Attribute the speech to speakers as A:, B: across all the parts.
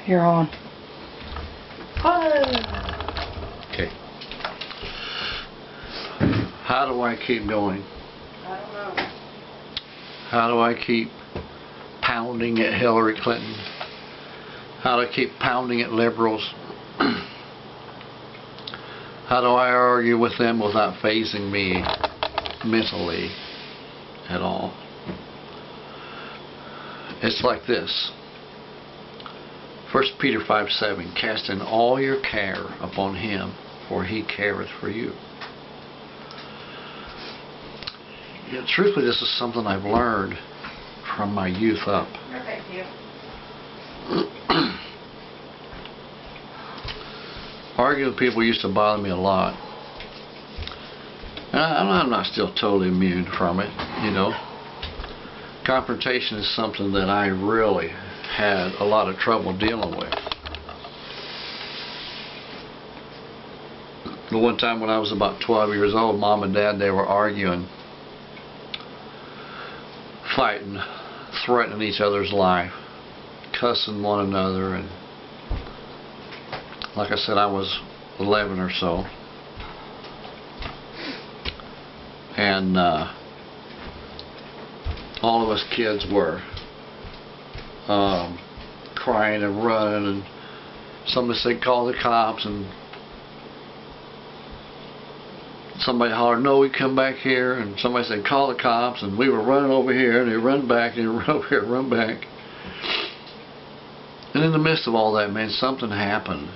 A: You're on.
B: Okay. How do I keep going?
A: I don't know.
B: How do I keep pounding at Hillary Clinton? How do I keep pounding at liberals? How do I argue with them without phasing me mentally at all? It's like this. 1 Peter 5:7, casting all your care upon him, for he careth for you. Yeah, truthfully, this is something I've learned from my youth up.
A: No, thank you.
B: Arguing with people used to bother me a lot. And I'm not still totally immune from it, you know. Confrontation is something that I really had a lot of trouble dealing with. The one time when I was about 12 years old, Mom and Dad, they were arguing, fighting, threatening each other's life, cussing one another, and like I said, I was 11 or so, and all of us kids were crying and running, and somebody said call the cops, and somebody hollered no, we come back here, and somebody said call the cops, and we were running over here, and they run back, and they run over here, run back. And in the midst of all that, man, something happened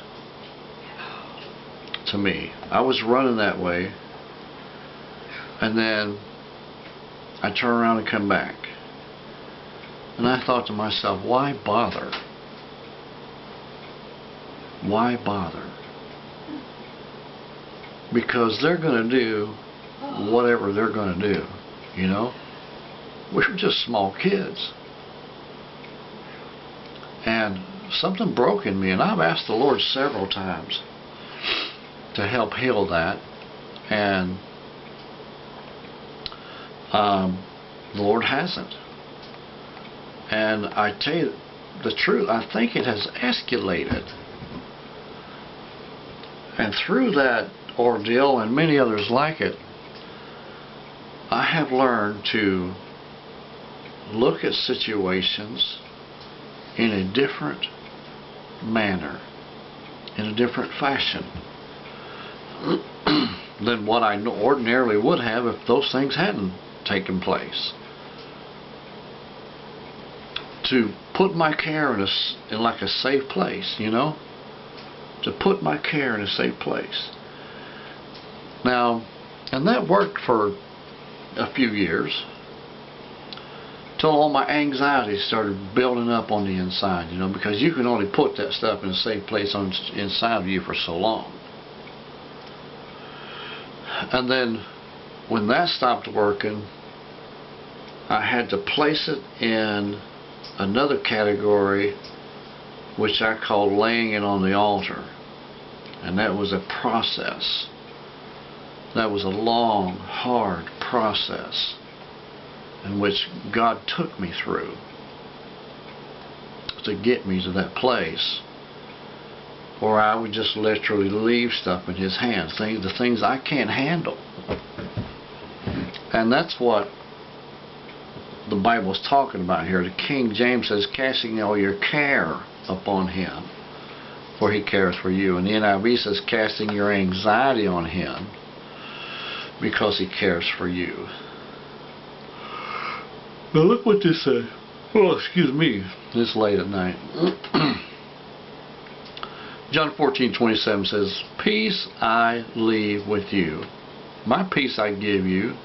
B: to me. I was running that way, and then I turn around and come back, and I thought to myself, why bother? Why bother? Because they're going to do whatever they're going to do, you know. We're just small kids. And something broke in me, and I've asked the Lord several times to help heal that, and the Lord hasn't. And I tell you the truth, I think it has escalated. And through that ordeal and many others like it, I have learned to look at situations in a different manner, in a different fashion than what I ordinarily would have if those things hadn't taken place. To put my care in like a safe place, you know, to put my care in a safe place. Now, and that worked for a few years, till all my anxiety started building up on the inside, you know, because you can only put that stuff in a safe place inside of you for so long. And then when that stopped working, I had to place it in another category, which I call laying it on the altar. And that was a process. That was a long, hard process in which God took me through to get me to that place where I would just literally leave stuff in His hands, the things I can't handle. And that's what the Bible is talking about here. The King James says, casting all your care upon Him, for He cares for you. And the NIV says, casting your anxiety on Him, because He cares for you. Now look what this says. Oh, excuse me. It's late at night. John 14:27 says, peace I leave with you. My peace I give you.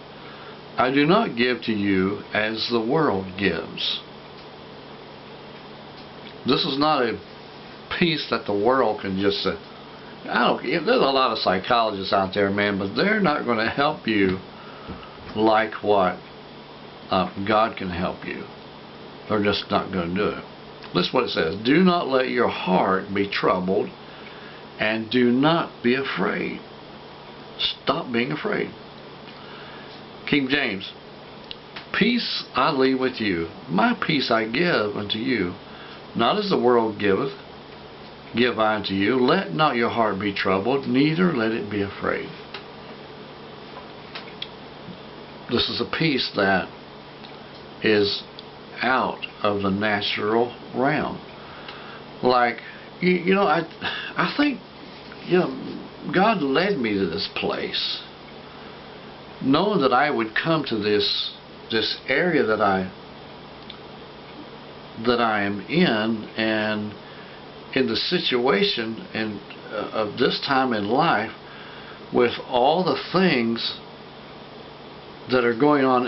B: I do not give to you as the world gives. This is not a peace that the world can just say. There's a lot of psychologists out there, man, but they're not going to help you like what God can help you. They're just not going to do it. Listen what it says. Do not let your heart be troubled, and do not be afraid. Stop being afraid. King James, peace I leave with you, my peace I give unto you, not as the world giveth. give I unto you. Let not your heart be troubled, neither let it be afraid. This is a peace that is out of the natural realm. Like, I think, God led me to this place, knowing that I would come to this area that I am in, and in the situation and of this time in life, with all the things that are going on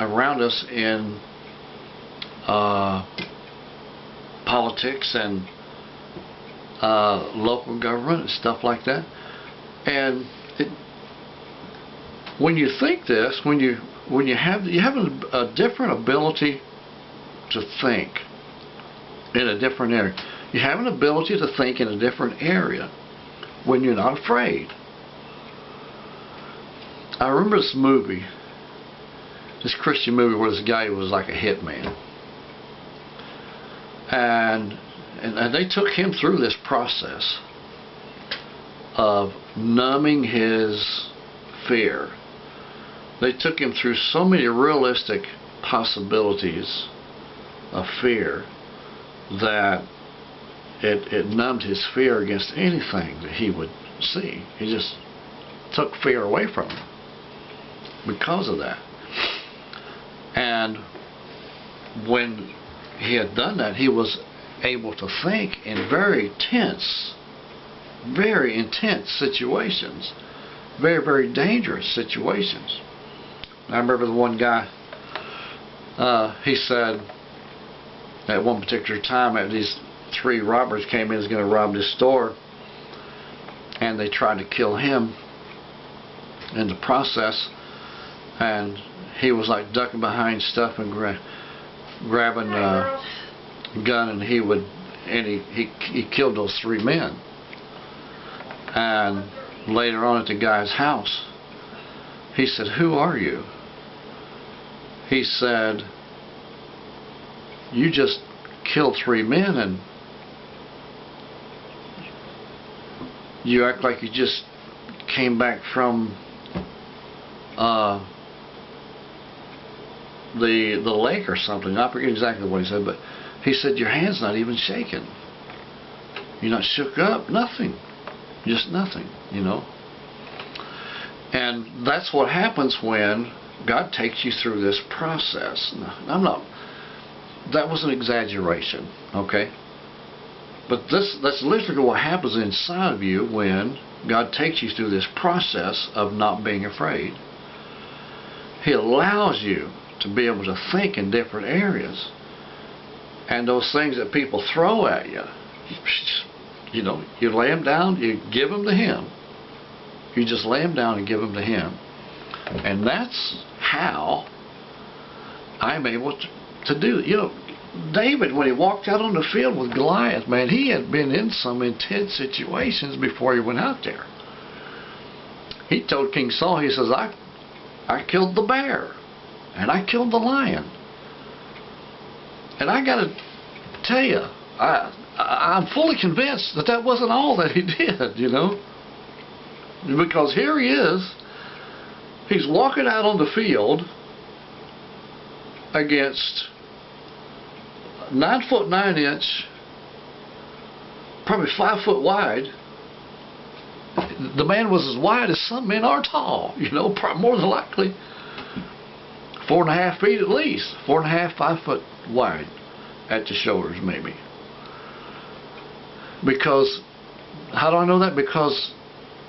B: around us in politics and local government and stuff like that. And when you think this, when you have a different ability to think in a different area. You have an ability to think in a different area when you're not afraid. I remember this movie, this Christian movie, where this guy was like a hitman, and they took him through this process of numbing his fear. They took him through so many realistic possibilities of fear that it numbed his fear against anything that he would see. He just took fear away from him because of that. And when he had done that, he was able to think in very intense situations, very, very dangerous situations. I remember the one guy, he said at one particular time, that these 3 robbers came in, was going to rob this store, and they tried to kill him in the process, and he was like ducking behind stuff and grabbing a gun, and he killed those 3 men. And later on at the guy's house, he said, "Who are you?" He said, "You just killed 3 men, and you act like you just came back from the lake or something." I forget exactly what he said, but he said, "Your hand's not even shaking. You're not shook up, nothing. Just nothing, And that's what happens when God takes you through this process. Now, that was an exaggeration, okay? But that's literally what happens inside of you when God takes you through this process of not being afraid. He allows you to be able to think in different areas. And those things that people throw at you, you lay them down, you give them to Him. You just lay them down and give them to Him. And that's how I'm able to do it. David, when he walked out on the field with Goliath, man, he had been in some intense situations before he went out there. He told King Saul, he says, I killed the bear, and I killed the lion. And I got to tell you, I'm fully convinced that wasn't all that he did, Because here he is, he's walking out on the field against 9 foot 9 inch, probably 5 foot wide. The man was as wide as some men are tall, more than likely 4.5 feet at least, 4.5, 5 foot wide at the shoulders maybe. Because, how do I know that? Because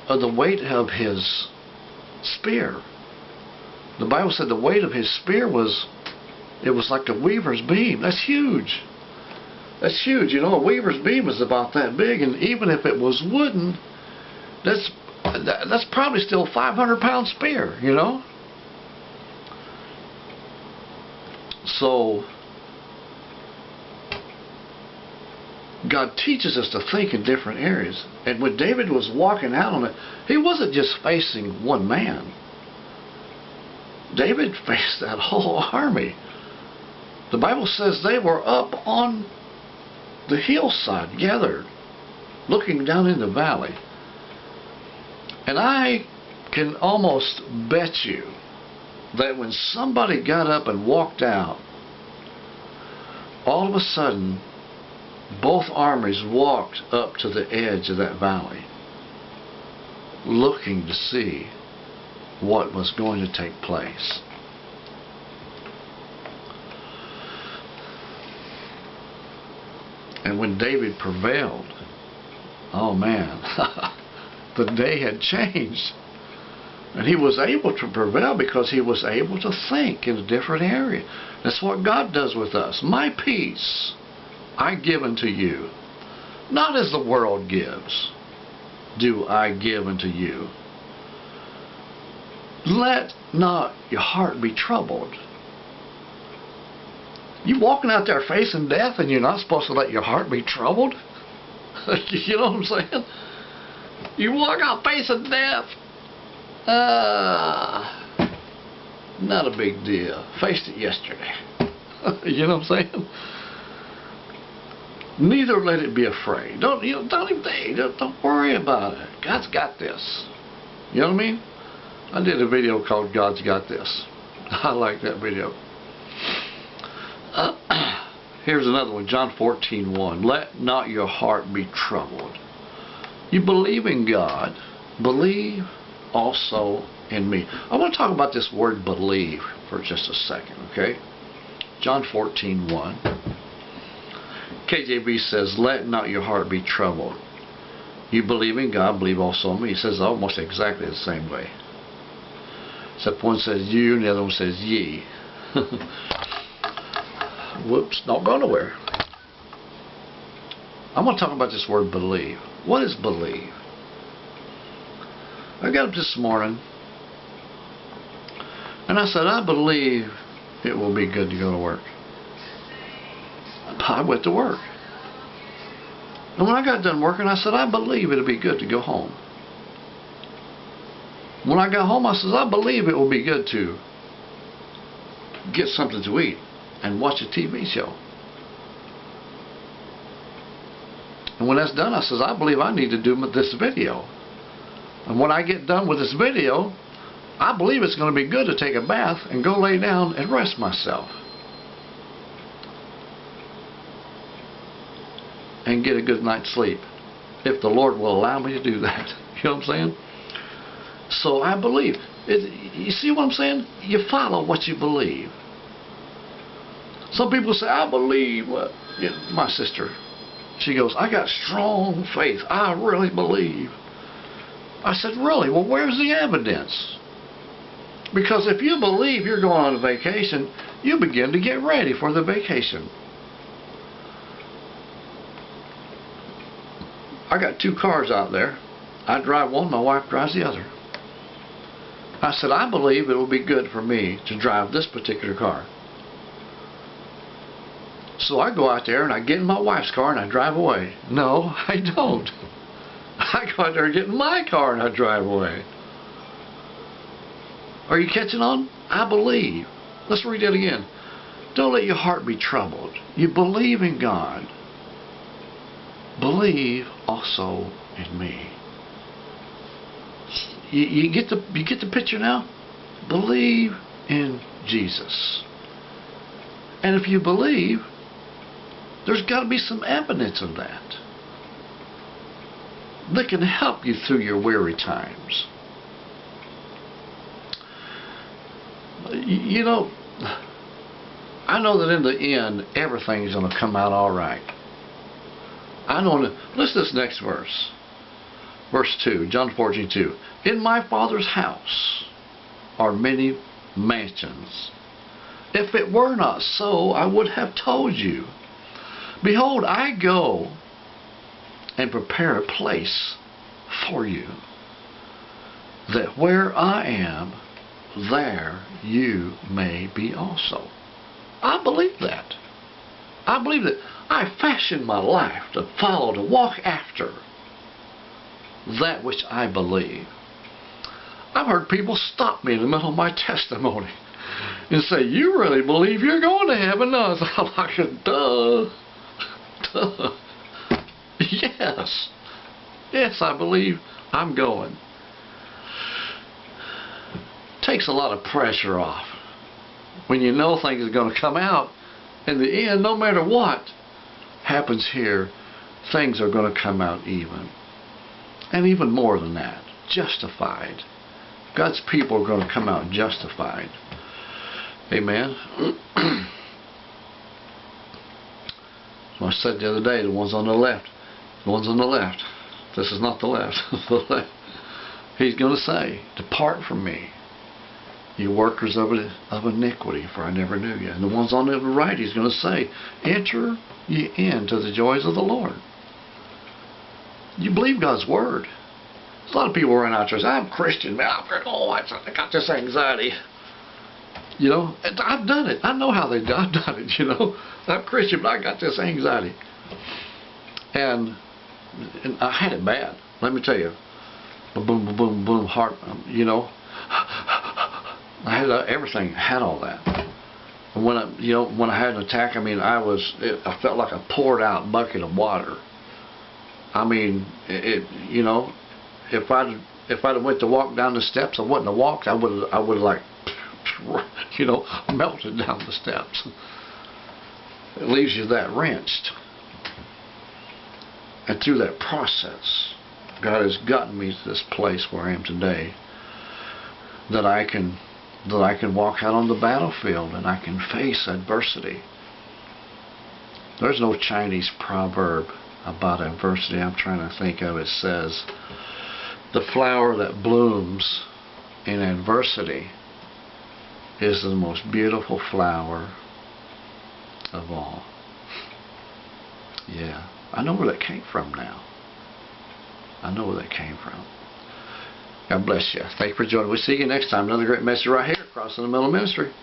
B: of the weight of his spear. The Bible said the weight of his spear was like a weaver's beam. That's huge. That's huge. A weaver's beam is about that big, and even if it was wooden, that's probably still a 500-pound spear, So God teaches us to think in different areas. And when David was walking out on it, he wasn't just facing one man. David faced that whole army. The Bible says they were up on the hillside gathered looking down in the valley. And I can almost bet you that when somebody got up and walked out, all of a sudden, both armies walked up to the edge of that valley, looking to see what was going to take place. And when David prevailed, oh man, the day had changed. And he was able to prevail because he was able to think in a different area. That's what God does with us. My peace I give unto you, not as the world gives, do I give unto you. Let not your heart be troubled. You walking out there facing death and you're not supposed to let your heart be troubled? You know what I'm saying? You walk out facing death. Not a big deal. Faced it yesterday. You know what I'm saying? Neither let it be afraid. Don't worry about it. God's got this. You know what I mean? I did a video called God's Got This. I like that video. Here's another one, John 14:1. Let not your heart be troubled. You believe in God, believe also in me. I want to talk about this word believe for just a second, okay? John 14:1. KJV says, let not your heart be troubled. You believe in God, believe also in me. He says almost exactly the same way. Except one says you and the other one says ye. Whoops, not going nowhere. I'm going to talk about this word believe. What is believe? I got up this morning and I said, I believe it will be good to go to work. I went to work. And when I got done working, I said, I believe it'll be good to go home. When I got home, I said, I believe it will be good to get something to eat and watch a TV show. And when that's done, I says, I believe I need to do this video. And when I get done with this video, I believe it's going to be good to take a bath and go lay down and rest myself. And get a good night's sleep. If the Lord will allow me to do that. You know what I'm saying? So I believe. You see what I'm saying? You follow what you believe. Some people say, I believe. My sister, she goes, I got strong faith. I really believe. I said, really? Well, where's the evidence? Because if you believe you're going on a vacation, you begin to get ready for the vacation. I got two cars out there. I drive one, my wife drives the other. I said, I believe it will be good for me to drive this particular car. So I go out there and I get in my wife's car and I drive away. No, I don't. I go out there and get in my car and I drive away. Are you catching on? I believe. Let's read it again. Don't let your heart be troubled. You believe in God. Believe also in me. You get the picture now? Believe in Jesus. And if you believe, there's got to be some evidence of that can help you through your weary times. You know, I know that in the end, everything's going to come out all right. I know. Listen to this next verse. Verse 2, John 14:2. In my Father's house are many mansions. If it were not so, I would have told you. Behold, I go and prepare a place for you, that where I am, there you may be also. I believe that. I believe that. I fashioned my life to follow, to walk after that which I believe. I've heard people stop me in the middle of my testimony and say, you really believe you're going to heaven? No, I'm like, duh. Yes. Yes, I believe I'm going. Takes a lot of pressure off when you know things are going to come out. In the end, no matter what happens here, things are going to come out even. And even more than that, justified. God's people are going to come out justified. Amen. So I said the other day, the ones on the left, this is not the left, the left. He's going to say, depart from me, you workers of iniquity, for I never knew you. And the ones on the right, he's going to say, enter ye into the joys of the Lord. You believe God's word. There's a lot of people running out there saying, I'm Christian, man. I got this anxiety. You know, I've done it. I know how they do. I've done it, you know. I'm Christian, but I got this anxiety. And I had it bad. Let me tell you. Boom, boom, boom, boom, heart, you know. I had everything. I had all that. And when I had an attack, I mean, I felt like a poured out bucket of water. I mean, you know, if I'd went to walk down the steps, I wouldn't have walked. I would have like, you know, melted down the steps. It leaves you that wrenched. And through that process, God has gotten me to this place where I am today, that I can walk out on the battlefield and I can face adversity. There's no Chinese proverb about adversity I'm trying to think of. It says, the flower that blooms in adversity is the most beautiful flower of all. Yeah, I know where that came from now. I know where that came from. God bless you. Thank you for joining. We'll see you next time. Another great message right here, Crossing the Middle Ministry.